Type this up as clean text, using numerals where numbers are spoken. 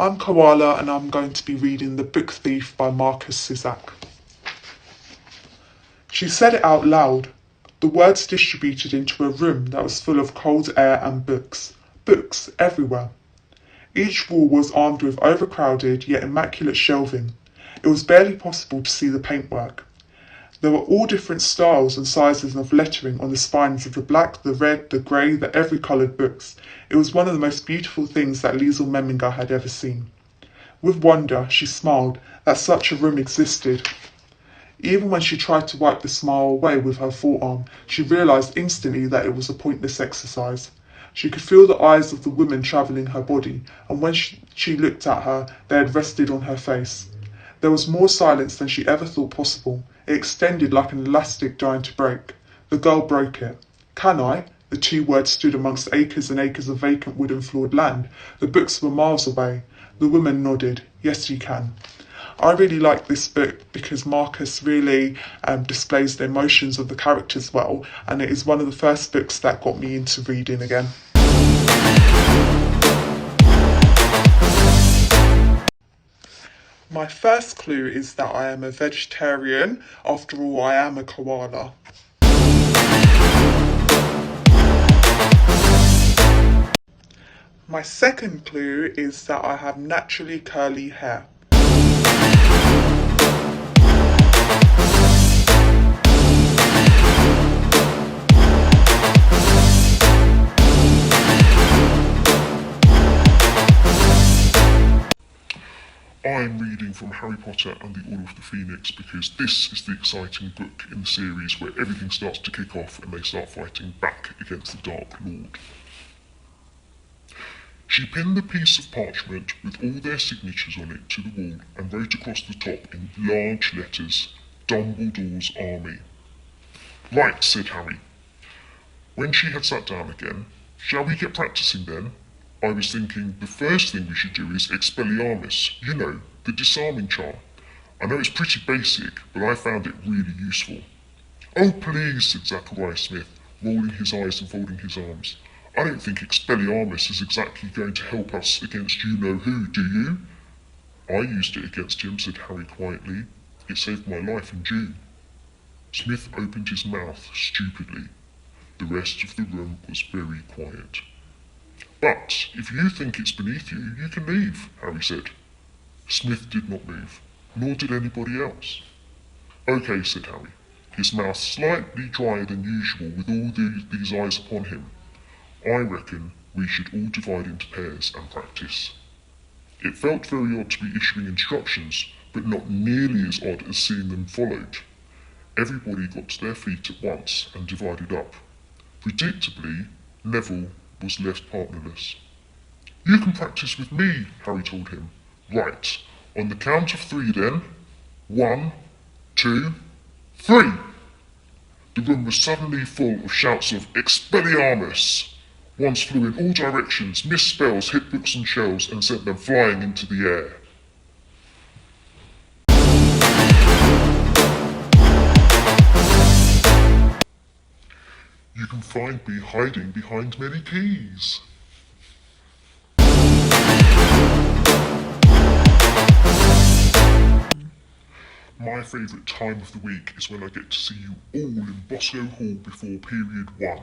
I'm Koala and I'm going to be reading The Book Thief by Marcus Zizak. She said it out loud, the words distributed into a room that was full of cold air and books. Books everywhere. Each wall was armed with overcrowded yet immaculate shelving. It was barely possible to see the paintwork. There were all different styles and sizes of lettering on the spines of the black, the red, the grey, the every-coloured books. It was one of the most beautiful things that Liesl Memminger had ever seen. With wonder, she smiled that such a room existed. Even when she tried to wipe the smile away with her forearm, she realised instantly that it was a pointless exercise. She could feel the eyes of the women travelling her body, and when she looked at her, they had rested on her face. There was more silence than she ever thought possible. It extended like an elastic dying to break. The girl broke it. Can I? The two words stood amongst acres and acres of vacant wooden floored land. The books were miles away. The woman nodded. Yes, you can. I really like this book because Marcus really displays the emotions of the characters well, and it is one of the first books that got me into reading again. My first clue is that I am a vegetarian. After all, I am a koala. My second clue is that I have naturally curly hair. I'm reading from Harry Potter and the Order of the Phoenix because this is the exciting book in the series where everything starts to kick off and they start fighting back against the Dark Lord. She pinned the piece of parchment with all their signatures on it to the wall and wrote across the top in large letters, Dumbledore's Army. Right, said Harry. When she had sat down again, shall we get practicing then? I was thinking the first thing we should do is Expelliarmus, you know, the disarming charm. I know it's pretty basic, but I found it really useful. Oh please, said Zachariah Smith, rolling his eyes and folding his arms. I don't think Expelliarmus is exactly going to help us against you-know-who, do you? I used it against him, said Harry quietly. It saved my life in June. Smith opened his mouth stupidly. The rest of the room was very quiet. But if you think it's beneath you, you can leave, Harry said. Smith did not move, nor did anybody else. Okay, said Harry, his mouth slightly drier than usual with all these eyes upon him. I reckon we should all divide into pairs and practice. It felt very odd to be issuing instructions, but not nearly as odd as seeing them followed. Everybody got to their feet at once and divided up. Predictably, Neville was left partnerless. You can practice with me, Harry told him. Right, on the count of 3 then. 1, 2, 3! The room was suddenly full of shouts of Expelliarmus! Wands flew in all directions, missed spells, hit books and shelves, and sent them flying into the air. You can find me hiding behind many keys. My favourite time of the week is when I get to see you all in Bosco Hall before period 1.